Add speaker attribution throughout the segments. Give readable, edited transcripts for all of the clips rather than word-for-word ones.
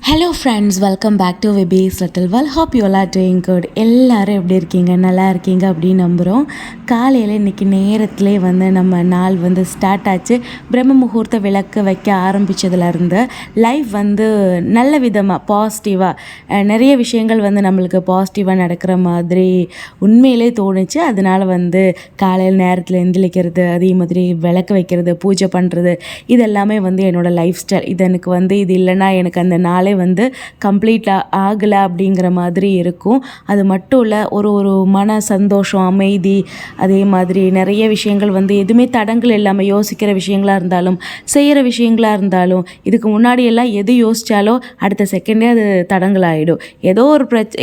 Speaker 1: Hello friends, welcome back to VB's little world. Hope you all are doing good. எல்லோரும் எப்படி இருக்கீங்க? நல்லா இருக்கீங்க அப்படின்னு நம்புகிறோம். காலையில் இன்றைக்கி நேரத்திலே நம்ம நாள் ஸ்டார்ட் ஆச்சு. பிரம்ம முகூர்த்த விளக்கு வைக்க ஆரம்பித்ததுலேருந்து லைஃப் நல்ல விதமாக பாசிட்டிவாக நிறைய விஷயங்கள் நம்மளுக்கு பாசிட்டிவாக நடக்கிற மாதிரி உண்மையிலே தோணுச்சு. அதனால் காலையில் நேரத்தில் எந்திரிக்கிறது, அதே மாதிரி விளக்கு வைக்கிறது, பூஜை பண்ணுறது, இதெல்லாமே என்னோடய லைஃப் ஸ்டைல். இது எனக்கு இது இல்லைன்னா எனக்கு அந்த நாளே கம்ப்ளீட்டாக ஆகலை அப்படிங்கிற மாதிரி இருக்கும். அது மட்டும் இல்லை, ஒரு மன சந்தோஷம், அமைதி, அதே மாதிரி நிறைய விஷயங்கள் எதுவுமே தடங்கள் இல்லாமல் யோசிக்கிற விஷயங்களாக இருந்தாலும் செய்கிற விஷயங்களாக இருந்தாலும் இதுக்கு முன்னாடி எல்லாம் எது யோசித்தாலோ அடுத்த செகண்டே அது தடங்களாகிடும்.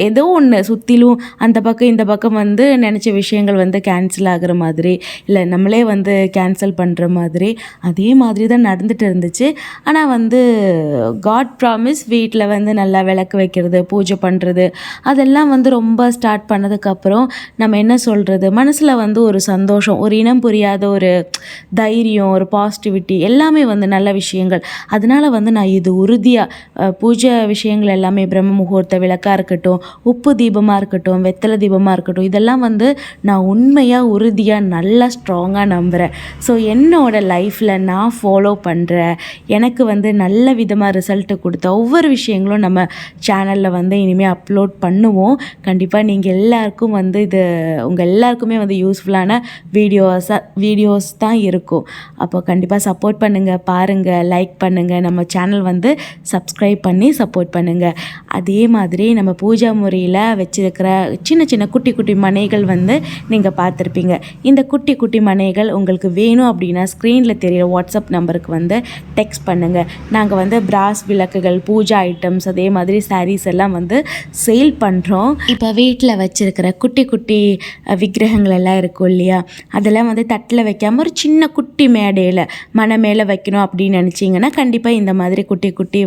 Speaker 1: ஏதோ ஒன்று சுற்றிலும் அந்த பக்கம் இந்த பக்கம் நினச்ச விஷயங்கள் கேன்சல் ஆகிற மாதிரி, இல்லை நம்மளே கேன்சல் பண்ணுற மாதிரி, அதே மாதிரி தான் நடந்துகிட்டு இருந்துச்சு. ஆனால் காட் ப்ராமிஸ் வீட்டில் நல்லா விளக்கு வைக்கிறது, பூஜை பண்ணுறது, அதெல்லாம் ரொம்ப ஸ்டார்ட் பண்ணதுக்கப்புறம் நம்ம என்ன சொல்கிறது, மனசில் ஒரு சந்தோஷம், ஒரு இனம் புரியாத ஒரு தைரியம், ஒரு பாசிட்டிவிட்டி, எல்லாமே நல்ல விஷயங்கள். அதனால் நான் இது உறுதியாக பூஜை விஷயங்கள் எல்லாமே பிரம்ம முகூர்த்த விளக்காக இருக்கட்டும், உப்பு தீபமாக இருக்கட்டும், வெத்தலை தீபமாக இருக்கட்டும், இதெல்லாம் நான் உண்மையாக உறுதியாக நல்லா ஸ்ட்ராங்காக நம்புகிறேன். ஸோ என்னோடய லைஃப்பில் நான் ஃபாலோ பண்ணுற, எனக்கு நல்ல விதமாக ரிசல்ட்டு கொடுத்த ஒவ்வொரு விஷயங்களும் நம்ம சேனலில் இனிமேல் அப்லோட் பண்ணுவோம். கண்டிப்பாக நீங்கள் எல்லாருக்கும் இது உங்கள் எல்லாருக்குமே யூஸ்ஃபுல்லான வீடியோஸ் தான் இருக்கும். அப்போ கண்டிப்பாக சப்போர்ட் பண்ணுங்கள், பாருங்கள், லைக் பண்ணுங்கள், நம்ம சேனல் சப்ஸ்கிரைப் பண்ணி சப்போர்ட் பண்ணுங்கள். அதே மாதிரி நம்ம பூஜா முறையில் வச்சுருக்கிற சின்ன சின்ன குட்டி குட்டி மனைகள் நீங்கள் பார்த்துருப்பீங்க. இந்த குட்டி குட்டி மனைகள் உங்களுக்கு வேணும் அப்படின்னா ஸ்க்ரீனில் தெரிகிற வாட்ஸ்அப் நம்பருக்கு டெக்ஸ்ட் பண்ணுங்கள். நாங்கள் பிராஸ் விளக்குகள், பூஜா ஐட்டம்ஸ், அதே மாதிரி சாரீஸ் எல்லாம் சேல் பண்ணுறோம். இப்போ வீட்டில் வச்சுருக்கிற குட்டி குட்டி விக்கிரகங்கள் எல்லாம் இருக்கும் இல்லையா, அதெல்லாம் தட்டில் வைக்காமல் ஒரு சின்ன குட்டி மேடையில் மனை மேலே வைக்கணும் அப்படின்னு நினச்சிங்கன்னா கண்டிப்பாக இந்த மாதிரி குட்டி குட்டி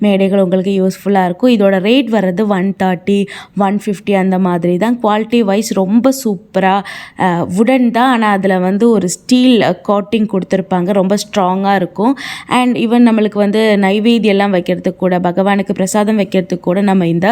Speaker 1: மேடைகள் உங்களுக்கு யூஸ்ஃபுல்லாக இருக்கும். இதோட ரேட் வர்றது 130, 150 அந்த மாதிரி தான். குவாலிட்டி வைஸ் ரொம்ப சூப்பராக வுடன் தான், ஆனால் அதில் ஒரு ஸ்டீல் கோட்டிங் கொடுத்துருப்பாங்க, ரொம்ப ஸ்ட்ராங்காக இருக்கும். அண்ட் ஈவன் நம்மளுக்கு நைவேத்தியெல்லாம் வைக்கிறதுக்கு கூட, பகவானுக்கு பிரசாதம் வைக்கிறதுக்கு கூட நம்ம இந்த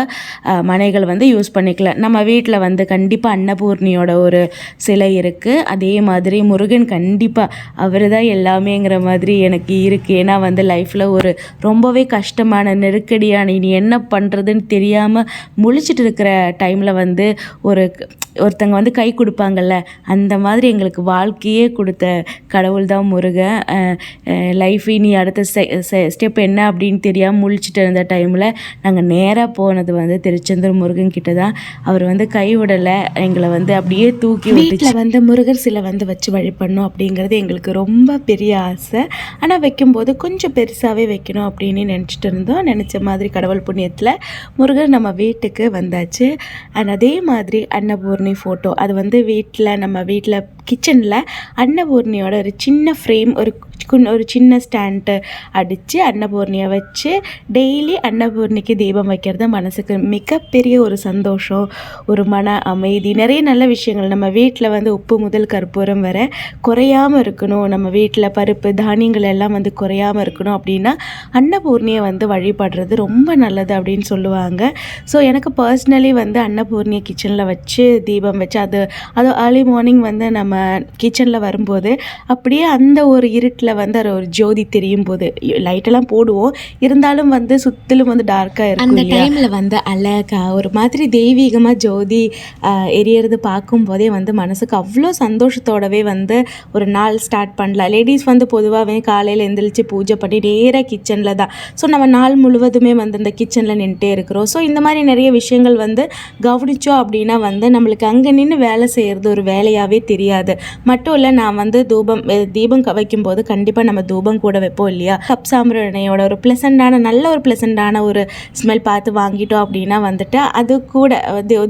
Speaker 1: மனைகள் யூஸ் பண்ணிக்கலாம். நம்ம வீட்டில் கண்டிப்பாக அன்னபூர்ணியோட ஒரு சிலை இருக்குது. அதே மாதிரி முருகன் கண்டிப்பாக அவர் தான் எல்லாமேங்கிற மாதிரி எனக்கு இருக்குது. ஏன்னா லைஃப்பில் ஒரு ரொம்பவே கஷ்டமான நெருக்கடியான இனி என்ன பண்ணுறதுன்னு தெரியாமல் முழிச்சிட்டு இருக்கிற டைமில் ஒருத்தங்க கை கொடுப்பாங்கல்ல, அந்த மாதிரி எங்களுக்கு வாழ்க்கையே கொடுத்த கடவுள் தான் முருகன். லைஃப் இனி அடுத்த ஸ்டெப் என்ன அப்படின்னு தெரியாமல் முழிச்சிட்டு இருந்த டைமில் நாங்கள் நேராக போனது திருச்செந்தூர் முருகன் கிட்ட தான். அவர் கைவிடலை, எங்களை அப்படியே தூக்கி வீட்டில் முருகர் சிலை வச்சு வழிபடணும் அப்படிங்கிறது எங்களுக்கு ரொம்ப பெரிய ஆசை. ஆனால் வைக்கும்போது கொஞ்சம் பெருசாகவே வைக்கணும் அப்படின்னு நினச்சிட்டு இருந்தோம். நினச்ச மாதிரி கடவுள் புண்ணியத்தில் முருகர் நம்ம வீட்டுக்கு வந்தாச்சு. அண்ட் அதே மாதிரி அன்னபூர்ணி ஃபோட்டோ, அது வீட்டில் நம்ம வீட்டில் கிச்சனில் அன்னபூர்ணியோட ஒரு சின்ன ஃப்ரேம், ஒரு சின்ன ஸ்டாண்டு அடித்து அன்னபூர்ணியை வச்சு டெய்லி அன்னபூர்ணிக்கு தீபம் வைக்கிறது மனசுக்கு மிகப்பெரிய ஒரு சந்தோஷம், ஒரு மன அமைதி, நிறைய நல்ல விஷயங்கள். நம்ம வீட்டில் உப்பு முதல் கற்பூரம் வரை குறையாமல் இருக்கணும், நம்ம வீட்டில் பருப்பு தானியங்கள் எல்லாம் குறையாமல் இருக்கணும் அப்படின்னா அன்னபூர்ணியை வழிபடுறது ரொம்ப நல்லது அப்படின்னு சொல்லுவாங்க. ஸோ எனக்கு பர்சனலி அன்னபூர்ணியை கிச்சனில் வச்சு தீபம் வச்சு அது ஏர்லி மார்னிங் நம்ம கிச்சனில் வரும்போது அப்படியே அந்த ஒரு இருட்டில் ஒரு ஜோதி தெரியும் போது, லைட்டெல்லாம் போடுவோம், இருந்தாலும் சுற்றிலும் டார்க்காக இருக்கும். அந்த டைமில் அழகா ஒரு மாதிரி தெய்வீகமாக ஜோதி எரியறது பார்க்கும்போதே மனசுக்கு அவ்வளோ சந்தோஷத்தோடவே ஒரு நாள் ஸ்டார்ட் பண்ணலாம். லேடிஸ் பொதுவாகவே காலையில் எழுந்திரிச்சு பூஜை பண்ணி நேராக கிச்சனில் தான். ஸோ நம்ம நாள் முழுவதுமே அந்த கிச்சனில் நின்றுட்டே இருக்கிறோம். ஸோ இந்த மாதிரி நிறைய விஷயங்கள் கவனித்தோம் அப்படின்னா நம்மளுக்கு அங்கே நின்று வேலை செய்கிறது ஒரு வேலையாகவே தெரியாது. மட்டும் இல்லை, நான் தீபம் வைக்கும்போது கண்டிப்பாக நம்ம தூபம் கூட வைப்போம் இல்லையா, கப் சாம்பிராணியோட ஒரு நல்ல ஒரு ப்ளசண்டான ஒரு ஸ்மெல் பார்த்து வாங்கிட்டோம் அப்படின்னா அது கூட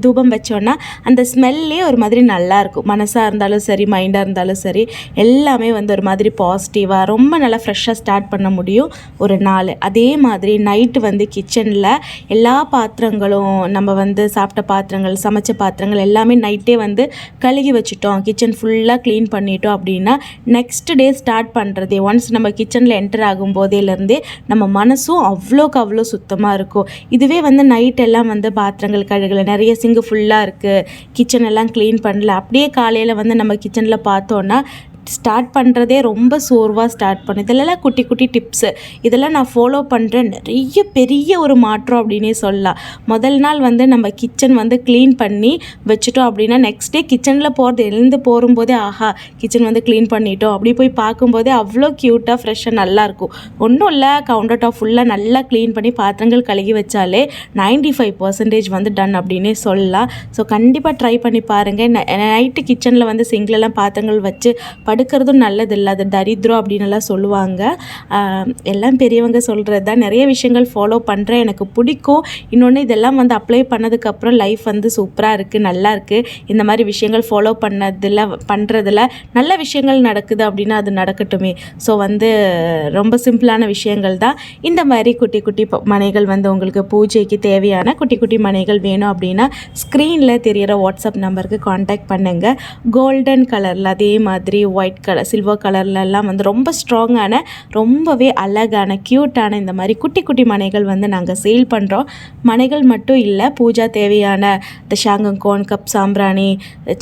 Speaker 1: தூபம் வச்சோன்னா அந்த ஸ்மெல்லே ஒரு மாதிரி நல்லாயிருக்கும். மனசாக இருந்தாலும் சரி, மைண்டாக இருந்தாலும் சரி, எல்லாமே ஒரு மாதிரி பாசிட்டிவாக ரொம்ப நல்லா ஃப்ரெஷ்ஷாக ஸ்டார்ட் பண்ண முடியும் ஒரு நாள். அதே மாதிரி நைட்டு கிச்சனில் எல்லா பாத்திரங்களும் நம்ம சாப்பிட்ட பாத்திரங்கள், சமைச்ச பாத்திரங்கள் எல்லாமே நைட்டே கழுகி வச்சுட்டோம், கிச்சன் ஃபுல்லாக க்ளீன் பண்ணிட்டோம் அப்படின்னா நெக்ஸ்ட் டே ஸ்டார்ட் பண்ணுறது ஒன்ஸ் நம்ம கிச்சனில் என்டர் ஆகும் போதேலேருந்தே நம்ம மனசும் அவ்வளோக்கு அவ்வளோ சுத்தமாக இருக்கும். இதுவே வந்து நைட் எல்லாம் வந்து பாத்திரங்கள் கழுகலை, நிறைய சிங்கு ஃபுல்லாக இருக்குது, கிச்சன் எல்லாம் க்ளீன் பண்ணல, அப்படியே காலையில் வந்து நம்ம கிச்சனில் பார்த்தோன்னா ஸ்டார்ட் பண்ணுறதே ரொம்ப சோர்வாக ஸ்டார்ட் பண்ணு. இதெல்லாம் குட்டி குட்டி டிப்ஸு, இதெல்லாம் நான் ஃபாலோ பண்ணுறேன். நிறைய பெரிய ஒரு மாற்றம் அப்படின்னே சொல்லலாம். முதல் நாள் வந்து நம்ம கிச்சன் வந்து க்ளீன் பண்ணி வச்சுட்டோம் அப்படின்னா நெக்ஸ்ட் டே கிச்சனில் எழுந்து போகும்போதே ஆஹா கிச்சன் வந்து க்ளீன் பண்ணிட்டோம் அப்படி போய் பார்க்கும்போதே அவ்வளோ க்யூட்டாக ஃப்ரெஷ்ஷாக நல்லாயிருக்கும். ஒன்றும் இல்லை, கவுண்டர் டாப் ஃபுல்லாக நல்லா க்ளீன் பண்ணி பாத்திரங்கள் கழுகி வச்சாலே 95% வந்து டன் அப்படின்னே சொல்லலாம். ஸோ கண்டிப்பாக ட்ரை பண்ணி பாருங்கள். நைட்டு கிச்சனில் வந்து சிங்கிலெல்லாம் பாத்திரங்கள் வச்சு படுக்கிறதும் நல்லதில்லை, அது தரித்திரம் அப்படின்னுலாம் சொல்லுவாங்க. எல்லாம் பெரியவங்க சொல்கிறது தான். நிறைய விஷயங்கள் ஃபாலோ பண்ணுறேன், எனக்கு பிடிக்கும். இன்னொன்று இதெல்லாம் வந்து அப்ளை பண்ணதுக்கப்புறம் லைஃப் வந்து சூப்பராக இருக்குது, நல்லா இருக்குது. இந்த மாதிரி விஷயங்கள் ஃபாலோ பண்ணுறதுல நல்ல விஷயங்கள் நடக்குது அப்படின்னா அது நடக்கட்டுமே. ஸோ வந்து ரொம்ப சிம்பிளான விஷயங்கள் தான். இந்த மாதிரி குட்டி குட்டி மனைகள் வந்து உங்களுக்கு பூஜைக்கு தேவையான குட்டி குட்டி மனைகள் வேணும் அப்படின்னா ஸ்க்ரீனில் தெரிகிற வாட்ஸ்அப் நம்பருக்கு காண்டாக்ட் பண்ணுங்கள். கோல்டன் கலரில் அதே மாதிரி ஒயிட் கலர் சில்வர் கலர்லலாம் வந்து ரொம்ப ஸ்ட்ராங்கான ரொம்பவே அழகான க்யூட்டான இந்த மாதிரி குட்டி குட்டி மனைகள் வந்து நாங்கள் சேல் பண்ணுறோம். மனைகள் மட்டும் இல்லை, பூஜா தேவையான இந்த ஷாங்கங்கோன், கப் சாம்பிராணி,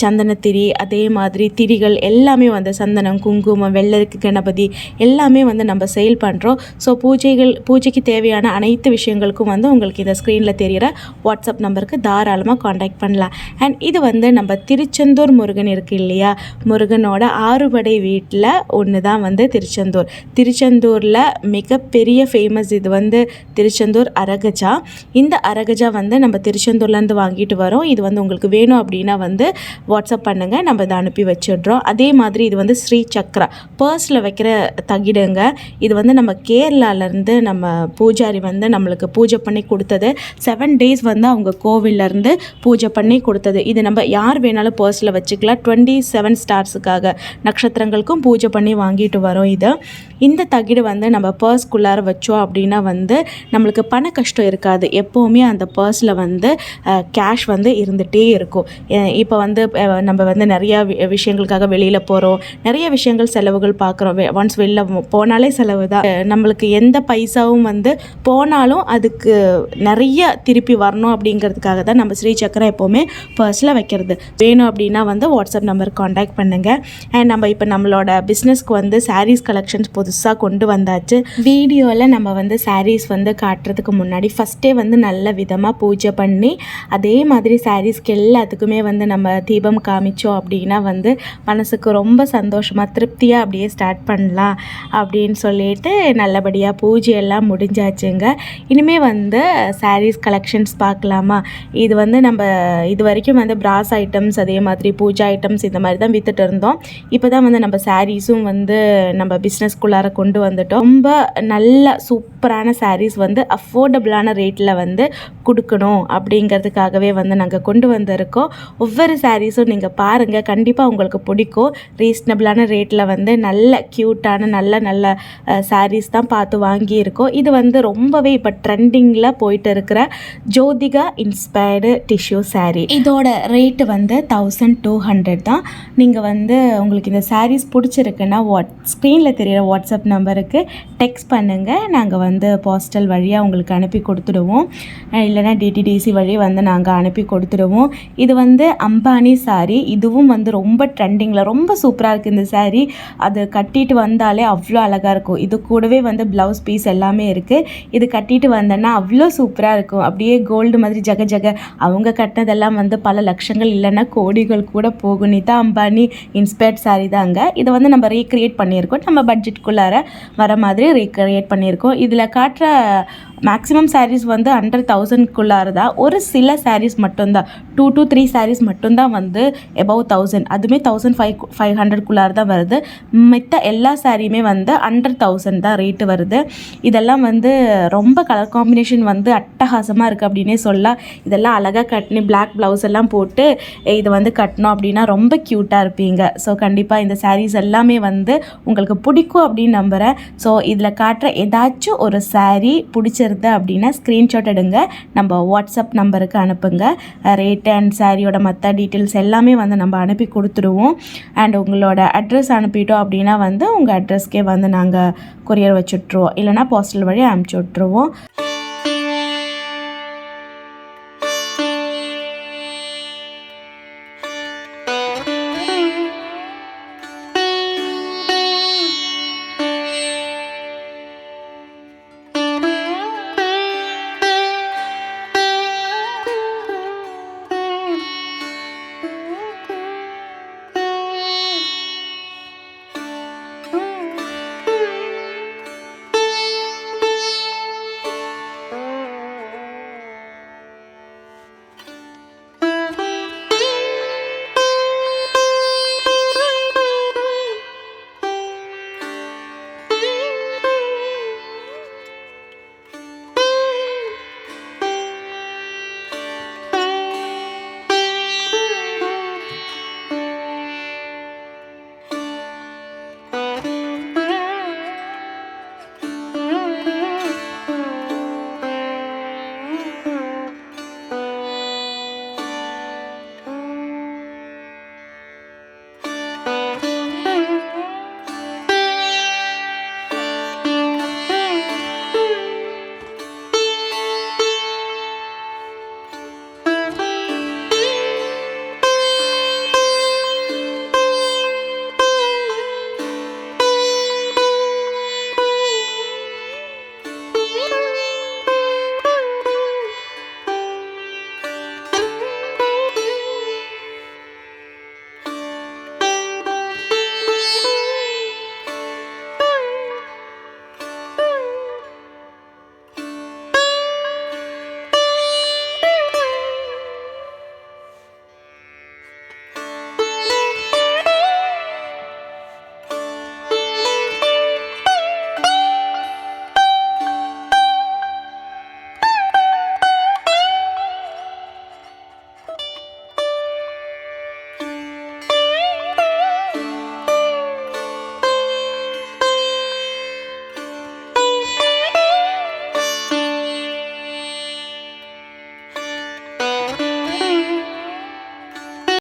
Speaker 1: சந்தனத்திரி, அதே மாதிரி திரிகள் எல்லாமே வந்து சந்தனம், குங்குமம், வெள்ளருக்கு கணபதி எல்லாமே வந்து நம்ம சேல் பண்ணுறோம். ஸோ பூஜைக்கு தேவையான அனைத்து விஷயங்களுக்கும் வந்து உங்களுக்கு இந்த ஸ்க்ரீனில் தெரிகிற வாட்ஸ்அப் நம்பருக்கு தாராளமாக காண்டாக்ட் பண்ணலாம். அண்ட் இது வந்து நம்ம திருச்செந்தூர் முருகன் இருக்குது இல்லையா, முருகனோட ஆறுபடை வீட்டில் ஒன்று தான் வந்து திருச்செந்தூரில் மிகப்பெரிய ஃபேமஸ் இது வந்து திருச்செந்தூர் அரகஜா. இந்த அரகஜா வந்து நம்ம திருச்செந்தூர்லேருந்து வாங்கிட்டு வரோம். இது வந்து உங்களுக்கு வேணும் அப்படின்னா வந்து வாட்ஸ்அப் பண்ணுங்கள், நம்ம இதை அனுப்பி வச்சிடுறோம். அதே மாதிரி இது வந்து ஸ்ரீ சக்ரா பர்ஸில் வைக்கிற தகிடுங்க. இது வந்து நம்ம கேரளாலேருந்து நம்ம பூஜாரி வந்து நம்மளுக்கு பூஜை பண்ணி கொடுத்தது. 7 days வந்து அவங்க கோவிலேருந்து பூஜை பண்ணி கொடுத்தது. இது நம்ம யார் வேணாலும் பர்ஸில் வச்சுக்கலாம். 27 ஸ்டார்ஸுக்காக நட்சத்திரங்களுக்கும் பூஜை பண்ணி வாங்கிட்டு வரோம். இந்த தகிடு வந்து நம்ம பர்ஸ்குள்ளார வச்சோம் அப்படின்னா வந்து நம்மளுக்கு பண கஷ்டம் இருக்காது. எப்போவுமே அந்த பர்ஸில் வந்து கேஷ் வந்து இருந்துகிட்டே இருக்கும். இப்போ வந்து நம்ம வந்து நிறையா விஷயங்களுக்காக வெளியில் போகிறோம், நிறைய விஷயங்கள் செலவுகள் பார்க்குறோம். ஒன்ஸ் வெளில போனாலே செலவு தான். நம்மளுக்கு எந்த பைசாவும் வந்து போனாலும் அதுக்கு நிறைய திருப்பி வரணும் அப்படிங்கிறதுக்காக தான் நம்ம ஸ்ரீ சக்கரை எப்போவுமே பர்ஸில் வைக்கிறது. வேணும் அப்படின்னா வந்து வாட்ஸ்அப் நம்பர் காண்டாக்ட் பண்ணுங்கள். அண்ட் நம்ம இப்போ நம்மளோட பிஸ்னஸ்க்கு வந்து சாரீஸ் கலெக்ஷன்ஸ் புதுசாக கொண்டு வந்தாச்சு. வீடியோவில் நம்ம வந்து சாரீஸ் வந்து காட்டுறதுக்கு முன்னாடி ஃபஸ்ட்டே வந்து நல்ல விதமாக பூஜை பண்ணி அதே மாதிரி சாரீஸ்க்கு எல்லாத்துக்குமே வந்து நம்ம தீபம் காமிச்சோம் அப்படின்னா வந்து மனசுக்கு ரொம்ப சந்தோஷமாக திருப்தியாக அப்படியே ஸ்டார்ட் பண்ணலாம் அப்படின்னு சொல்லிட்டு நல்லபடியாக பூஜையெல்லாம் முடிஞ்சாச்சுங்க. இனிமேல் வந்து சாரீஸ் கலெக்ஷன்ஸ் பார்க்கலாமா? இது வந்து நம்ம இது வரைக்கும் வந்து பிராஸ் ஐட்டம்ஸ் அதே மாதிரி பூஜா ஐட்டம்ஸ் இந்த மாதிரி தான் விற்றுட்டு இருந்தோம். இப்போ தான் வந்து நம்ம சாரீஸும் வந்து நம்ம பிஸ்னஸ்குள்ளார கொண்டு வந்துட்டோம். ரொம்ப நல்ல சூப்பரான சாரீஸ் வந்து அஃபோர்டபுளான ரேட்டில் வந்து கொடுக்கணும் அப்படிங்கிறதுக்காகவே வந்து நாங்கள் கொண்டு வந்திருக்கோம். ஒவ்வொரு சாரீஸும் நீங்கள் பாருங்கள், கண்டிப்பாக உங்களுக்கு பிடிக்கும். ரீசனபிளான ரேட்டில் வந்து நல்ல க்யூட்டான நல்ல சாரீஸ் தான் பார்த்து வாங்கியிருக்கோம். இது வந்து ரொம்பவே இப்போ ட்ரெண்டிங்கில் போயிட்டு இருக்கிற ஜோதிகா இன்ஸ்பயர்டு டிஷ்யூ சாரீ. இதோட ரேட்டு வந்து 1200 தான். நீங்கள் வந்து உங்களுக்கு இந்த சாரீஸ் பிடிச்சிருக்குன்னா ஸ்க்ரீனில் தெரிகிற வாட்ஸ்அப் நம்பருக்கு டெக்ஸ்ட் பண்ணுங்கள். நாங்கள் வந்து போஸ்டல் வழியாக உங்களுக்கு அனுப்பி கொடுத்துடுவோம். இல்லைனா டிடிடிசி வழி வந்து நாங்கள் அனுப்பி கொடுத்துடுவோம். இது வந்து அம்பானி சாரீ. இதுவும் வந்து ரொம்ப ட்ரெண்டிங்கில் ரொம்ப சூப்பராக இருக்குது இந்த சாரீ. அது கட்டிட்டு வந்தாலே அவ்வளோ அழகாக இருக்கும். இது கூடவே வந்து ப்ளவுஸ் பீஸ் எல்லாமே இருக்குது. இது கட்டிட்டு வந்தேன்னா அவ்வளோ சூப்பராக இருக்கும். அப்படியே கோல்டு மாதிரி ஜக அவங்க கட்டினதெல்லாம் வந்து பல லட்சங்கள் இல்லைன்னா கோடிகள் கூட போகும். நிதா அம்பானி இன்ஸ்பயர்ட் சாரீ தாங்க. இதை வந்து நம்ம ரீக்ரியேட் பண்ணியிருக்கோம். நம்ம பட்ஜெட்குள்ளார வர மாதிரி ரீக்ரியேட் பண்ணியிருக்கோம். இதில் காட்டுற மேக்ஸிமம் சாரீஸ் வந்து 100,000க்குள்ளார தான். ஒரு சில சாரீஸ் மட்டும்தான் 2 to 3 சாரீஸ் மட்டும்தான் வந்து எபவ் 1000, அதுவுமே 1500க்குள்ளார தான் வருது. மித்த எல்லா சாரியுமே வந்து 100,000 தான் ரேட்டு வருது. இதெல்லாம் வந்து ரொம்ப கலர் காம்பினேஷன் வந்து அட்டகாசமாக இருக்குது அப்படின்னே சொல்லலாம். இதெல்லாம் அழகாக கட்டினி பிளாக் ப்ளவுஸ் எல்லாம் போட்டு இது வந்து கட்டணும் அப்படின்னா ரொம்ப க்யூட்டாக இருப்பீங்க. ஸோ கண்டிப்பாக கண்டிப்பாக இந்த sarees எல்லாமே வந்து உங்களுக்கு பிடிக்கும் அப்படின்னு நம்புகிறேன். ஸோ இதில் காட்டுற ஏதாச்சும் ஒரு saree பிடிச்சிருது அப்படின்னா ஸ்க்ரீன்ஷாட் எடுங்க, நம்ம வாட்ஸ்அப் நம்பருக்கு அனுப்புங்க. ரேட் அண்ட் சாரியோட மற்ற டீட்டெயில்ஸ் எல்லாமே வந்து நம்ம அனுப்பி கொடுத்துடுவோம். அண்ட் உங்களோட அட்ரஸ் அனுப்பிட்டோம் அப்படின்னா வந்து உங்கள் அட்ரஸ்க்கே வந்து நாங்கள் கொரியர் வச்சுட்ருவோம், இல்லைனா போஸ்டல் வழி அனுப்பிச்சி விட்ருவோம்.